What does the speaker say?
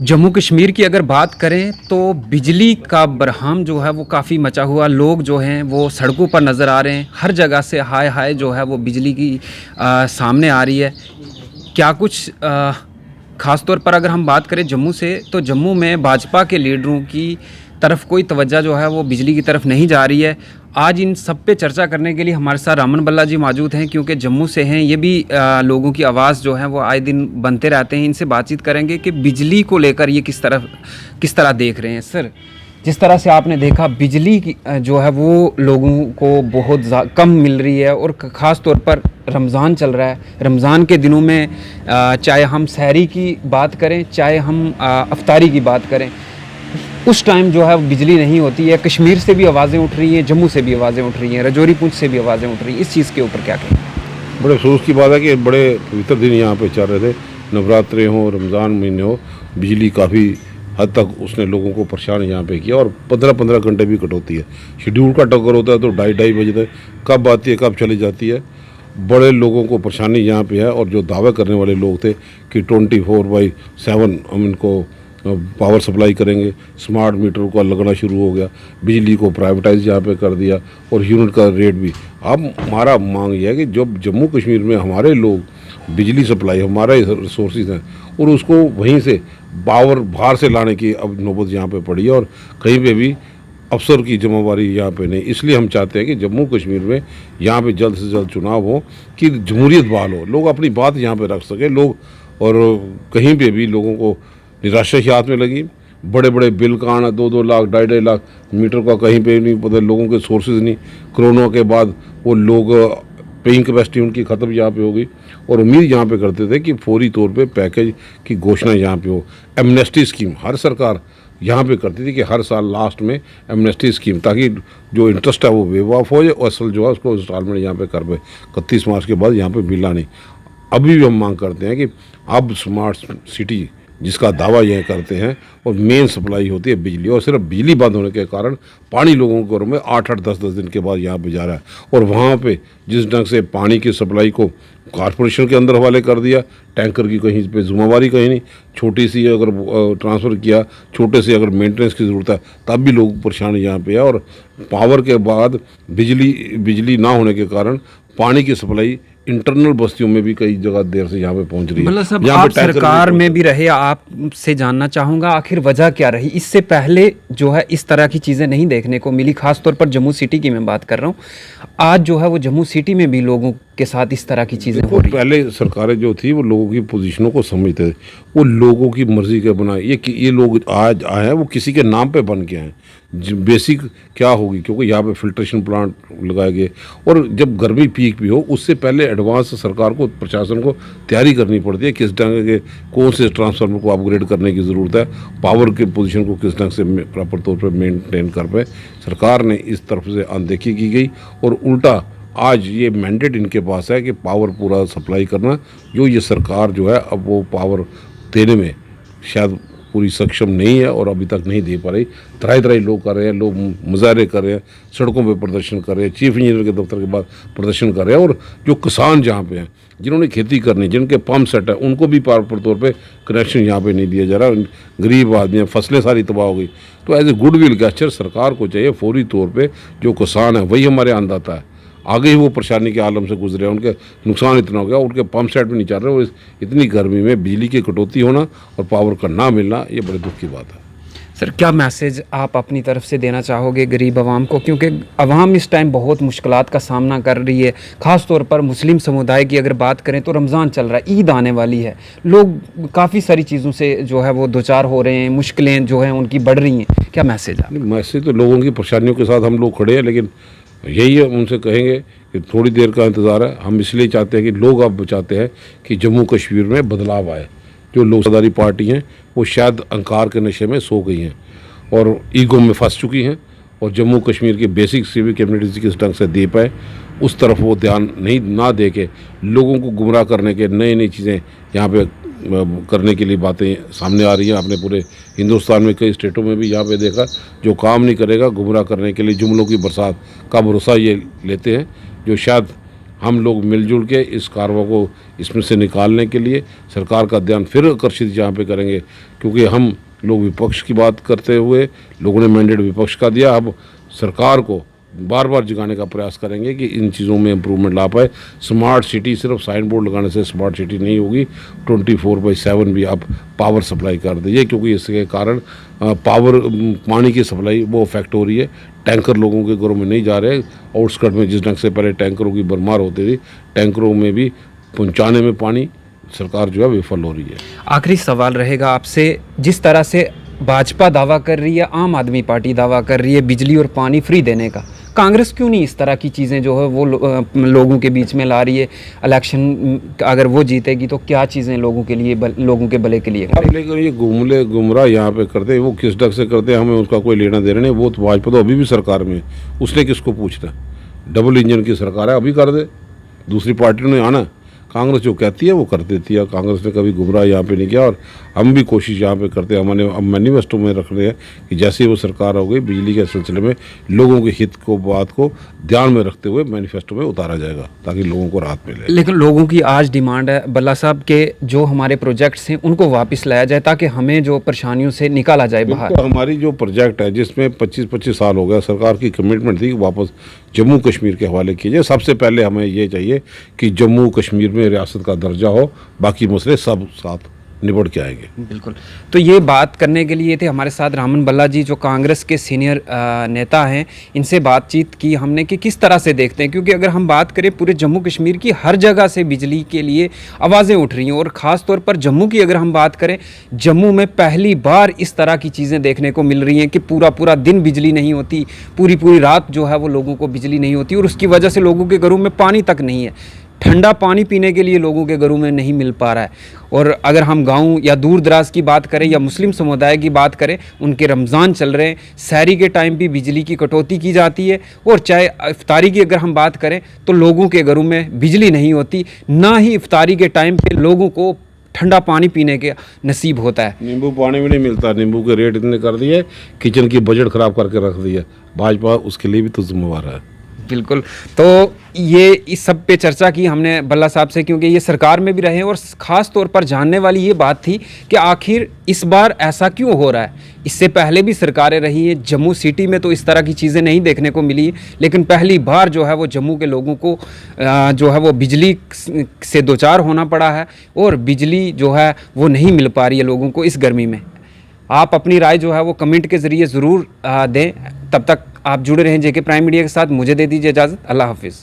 जम्मू कश्मीर की अगर बात करें तो बिजली का बरहम जो है वो काफ़ी मचा हुआ। लोग जो हैं वो सड़कों पर नज़र आ रहे हैं। हर जगह से हाय हाय जो है वो बिजली की सामने आ रही है। क्या कुछ ख़ास तौर पर अगर हम बात करें जम्मू से, तो जम्मू में भाजपा के लीडरों की तरफ कोई तवज्जो जो है वो बिजली की तरफ नहीं जा रही है। आज इन सब पे चर्चा करने के लिए हमारे साथ रामन बल्ला जी मौजूद हैं, क्योंकि जम्मू से हैं। ये भी लोगों की आवाज़ जो है वो आए दिन बनते रहते हैं। इनसे बातचीत करेंगे कि बिजली को लेकर ये किस तरह देख रहे हैं। सर, जिस तरह से आपने देखा बिजली की जो है वो लोगों को बहुत कम मिल रही है, और ख़ास तौर पर रमज़ान चल रहा है। रमज़ान के दिनों में चाहे हम सहरी की बात करें, चाहे हम अफ्तारी की बात करें, उस टाइम जो है बिजली नहीं होती है। कश्मीर से भी आवाज़ें उठ रही हैं, जम्मू से भी आवाज़ें उठ रही हैं, रजौरी पुंछ से भी आवाज़ें उठ रही हैं। इस चीज़ के ऊपर क्या कहें? बड़े अफसोस की बात है कि बड़े पवित्र दिन यहाँ पे चल रहे थे। नवरात्रे हों, रमज़ान महीने हो, बिजली काफ़ी हद तक उसने लोगों को परेशान यहाँ पे किया। और 15-15 घंटे भी कटौती है। शेड्यूल का टक्कर होता है तो 2:30 बजे तक कब आती है, कब चली जाती है। बड़े लोगों को परेशानी यहाँ पे है। और जो दावे करने वाले लोग थे कि 24/7 हम इनको पावर सप्लाई करेंगे, स्मार्ट मीटर को लगना शुरू हो गया, बिजली को प्राइवेटाइज यहाँ पे कर दिया, और यूनिट का रेट भी। अब हमारा मांग यह है कि जब जम्मू कश्मीर में हमारे लोग बिजली सप्लाई, हमारे रिसोर्सेज हैं, और उसको वहीं से पावर बाहर से लाने की अब नौबत यहाँ पे पड़ी है। और कहीं पे भी अफसर की जिम्मेवारी यहाँ पे नहीं। इसलिए हम चाहते हैं कि जम्मू कश्मीर में यहाँ पे जल्द से जल्द चुनाव हो, कि जमहूरियत बहाल हो, लोग अपनी बात यहाँ पे रख सकें लोग। और कहीं पे भी लोगों को निराशा ही हाथ में लगी। बड़े बड़े बिल का आना, 2-2 लाख 2.5 लाख मीटर का कहीं पे नहीं पता, लोगों के सोर्सेज नहीं। कोरोना के बाद वो लोग पेइंग कैपेसिटी उनकी ख़त्म यहाँ पे हो गई। और उम्मीद यहाँ पे करते थे कि फौरी तौर पे पैकेज की घोषणा यहाँ पे हो। एमनेस्टी स्कीम हर सरकार यहाँ पे करती थी कि हर साल लास्ट में एमनेस्टी स्कीम, ताकि जो इंटरेस्ट है वो वेव ऑफ हो जाए, और असल जो है उसको इंस्टॉलमेंट यहाँ पे कर पाए। 31 मार्च के बाद यहाँ पे मिला नहीं। अभी भी हम मांग करते हैं कि अब स्मार्ट सिटी जिसका दावा यह करते हैं, और मेन सप्लाई होती है बिजली, और सिर्फ बिजली बंद होने के कारण पानी लोगों के घरों में 8-8 10-10 दिन के बाद यहाँ पे जा रहा है। और वहाँ पे जिस ढंग से पानी की सप्लाई को कॉरपोरेशन के अंदर हवाले कर दिया, टैंकर की कहीं पे जिम्मेवारी कहीं नहीं। छोटी सी अगर ट्रांसफ़र किया, छोटे से अगर मेंटेनेंस की ज़रूरत है, तब भी लोग परेशान यहाँ पे है। और पावर के बाद बिजली ना होने के कारण पानी की सप्लाई इंटरनल बस्तियों में भी कई जगह देर से यहाँ पे पहुँच रही है। मतलब सब आप सरकार में भी रहे, आपसे जानना चाहूँगा आखिर वजह क्या रही? इससे पहले जो है इस तरह की चीज़ें नहीं देखने को मिली। खास तौर पर जम्मू सिटी की मैं बात कर रहा हूँ। आज जो है वो जम्मू सिटी में भी लोगों के साथ इस तरह की चीज़ें हो रही हैं। पहले सरकारें जो थी वो लोगों की पोजीशनों को समझते थे, वो लोगों की मर्जी के बनाए। ये लोग आज आए हैं, वो किसी के नाम पे बन के आए। बेसिक क्या होगी, क्योंकि यहाँ पे फिल्ट्रेशन प्लांट लगाए गए। और जब गर्मी पीक भी हो, उससे पहले एडवांस सरकार को, प्रशासन को तैयारी करनी पड़ती है। किस ढंग के कौन से ट्रांसफार्मर को अपग्रेड करने की ज़रूरत है, पावर के पोजीशन को किस ढंग से प्रॉपर तौर पर मेंटेन कर पाए। सरकार ने इस तरफ से अनदेखी की गई, और उल्टा आज ये मैंडेट इनके पास है कि पावर पूरा सप्लाई करना। जो ये सरकार जो है अब वो पावर देने में शायद पूरी सक्षम नहीं है, और अभी तक नहीं दे पा रही। तरह लोग कर रहे हैं, लोग मुजाहरे कर रहे हैं, सड़कों पे प्रदर्शन कर रहे हैं, चीफ इंजीनियर के दफ्तर के बाद प्रदर्शन कर रहे हैं। और जो किसान जहाँ पे हैं, जिन्होंने खेती करनी, जिनके पंप सेट है, उनको भी प्रॉपर तौर पे कनेक्शन यहाँ पे नहीं दिया जा रहा। गरीब आदमी हैं, फसलें सारी तबाह हो गई। तो एज ए गुडविल गेस्चर सरकार को चाहिए फौरी तौर पर, जो किसान है वही हमारे अन्नदाता है, आगे ही वो परेशानी के आलम से गुजरे, उनके नुकसान इतना हो गया, उनके पंप सेट भी नहीं चल रहे। वो इतनी गर्मी में बिजली की कटौती होना और पावर का ना मिलना, ये बड़े दुख की बात है। सर, क्या मैसेज आप अपनी तरफ से देना चाहोगे गरीब आवाम को? क्योंकि आवाम इस टाइम बहुत मुश्किलात का सामना कर रही है। ख़ास तौर पर मुस्लिम समुदाय की अगर बात करें तो रमज़ान चल रहा है, ईद आने वाली है, लोग काफ़ी सारी चीज़ों से जो है वो दो चार हो रहे हैं, मुश्किलें जो हैं उनकी बढ़ रही हैं। क्या मैसेज है? मैसेज तो लोगों की परेशानियों के साथ हम लोग खड़े हैं, लेकिन यही है, उनसे कहेंगे कि थोड़ी देर का इंतज़ार है। हम इसलिए चाहते हैं कि लोग अब चाहते हैं कि जम्मू कश्मीर में बदलाव आए। जो लोकसदारी पार्टी हैं वो शायद अहंकार के नशे में सो गई हैं और ईगो में फंस चुकी हैं, और जम्मू कश्मीर के बेसिक सिविक कम्युनिटीज़ किस ढंग से दे पाए उस तरफ वो ध्यान ना दे के लोगों को गुमराह करने के नई चीज़ें यहाँ पे करने के लिए बातें सामने आ रही हैं। आपने पूरे हिंदुस्तान में कई स्टेटों में भी यहाँ पे देखा, जो काम नहीं करेगा गुमराह करने के लिए जुमलों की बरसात का भरोसा ये लेते हैं, जो शायद हम लोग मिलजुल के इस कारवा को इसमें से निकालने के लिए सरकार का ध्यान फिर आकर्षित यहाँ पे करेंगे, क्योंकि हम लोग विपक्ष की बात करते हुए लोगों ने मैंडेट विपक्ष का दिया। अब सरकार को बार बार जगाने का प्रयास करेंगे कि इन चीज़ों में इम्प्रूवमेंट ला पाए। स्मार्ट सिटी सिर्फ साइन बोर्ड लगाने से स्मार्ट सिटी नहीं होगी, 24/7 भी आप पावर सप्लाई कर दीजिए, क्योंकि इसके कारण पानी की सप्लाई वो इफेक्ट हो रही है। टैंकर लोगों के घरों में नहीं जा रहे। आउटस्कर्ट में जिस ढंग से पहले टैंकरों की भरमार होती थी, टैंकरों में भी पहुँचाने में पानी सरकार जो है विफल हो रही है। आखिरी सवाल रहेगा आपसे, जिस तरह से भाजपा दावा कर रही है, आम आदमी पार्टी दावा कर रही है बिजली और पानी फ्री देने का, कांग्रेस क्यों नहीं इस तरह की चीज़ें जो है वो लोगों के बीच में ला रही है? इलेक्शन अगर वो जीतेगी तो क्या चीज़ें लोगों के लिए लोगों के भले के लिए लेकिन ये गुमराह यहाँ पे करते हैं, वो किस ढंग से करते हैं हमें उसका कोई लेना देना नहीं। वो तो भाजपा तो अभी भी सरकार में है, उसने किसको पूछना? डबल इंजन की सरकार है, अभी कर दे। दूसरी पार्टियों ने आना, कांग्रेस जो कहती है वो कर देती है। कांग्रेस ने कभी गुमराह यहाँ पे नहीं किया, और हम भी कोशिश यहाँ पे करते हैं। हमने अब मैनिफेस्टो में रख रहे हैं कि जैसे ही वो सरकार हो गई, बिजली के सिलसिले में लोगों के हित को बात को ध्यान में रखते हुए मैनिफेस्टो में उतारा जाएगा, ताकि लोगों को राहत मिले। लेकिन लोगों की आज डिमांड है बल्ला साहब के जो हमारे प्रोजेक्ट्स हैं उनको वापस लाया जाए, ताकि हमें जो परेशानियों से निकाला जाए बाहर। हमारी जो प्रोजेक्ट है जिसमें 25-25 साल हो गया, सरकार की कमिटमेंट थी कि वापस जम्मू कश्मीर के हवाले कीजिए। सबसे पहले हमें ये चाहिए कि जम्मू कश्मीर में रियासत का दर्जा हो, बाकी मसले सब साथ निबड़ के आएंगे। बिल्कुल। तो ये बात करने के लिए थे हमारे साथ रामन बल्ला जी, जो कांग्रेस के सीनियर नेता हैं। इनसे बातचीत की हमने कि किस तरह से देखते हैं, क्योंकि अगर हम बात करें पूरे जम्मू कश्मीर की, हर जगह से बिजली के लिए आवाज़ें उठ रही हैं, और ख़ास तौर पर जम्मू की अगर हम बात करें, जम्मू में पहली बार इस तरह की चीज़ें देखने को मिल रही हैं कि पूरा पूरा दिन बिजली नहीं होती, पूरी पूरी रात जो है वो लोगों को बिजली नहीं होती, और उसकी वजह से लोगों के घरों में पानी तक नहीं है। ठंडा पानी पीने के लिए लोगों के घरों में नहीं मिल पा रहा है। और अगर हम गांव या दूर दराज की बात करें या मुस्लिम समुदाय की बात करें, उनके रमज़ान चल रहे हैं, सहरी के टाइम भी बिजली की कटौती की जाती है, और चाहे इफ्तारी की अगर हम बात करें तो लोगों के घरों में बिजली नहीं होती, ना ही इफ्तारी के टाइम पे लोगों को ठंडा पानी पीने के नसीब होता है। नींबू पानी भी नहीं मिलता। नींबू के रेट इतने कर दिए, किचन की बजट ख़राब करके रख दिया। भाजपा उसके लिए भी तो जिम्मेवार है। बिल्कुल। तो ये इस सब पे चर्चा की हमने बल्ला साहब से, क्योंकि ये सरकार में भी रहे, और ख़ास तौर पर जानने वाली ये बात थी कि आखिर इस बार ऐसा क्यों हो रहा है। इससे पहले भी सरकारें रही हैं, जम्मू सिटी में तो इस तरह की चीज़ें नहीं देखने को मिली, लेकिन पहली बार जो है वो जम्मू के लोगों को जो है वो बिजली से दो चार होना पड़ा है, और बिजली जो है वो नहीं मिल पा रही है लोगों को इस गर्मी में। आप अपनी राय जो है वो कमेंट के ज़रिए ज़रूर दें। तब तक आप जुड़े रहें जेके प्राइम मीडिया के साथ। मुझे दे दीजिए इजाज़त। अल्लाह हाफिज़।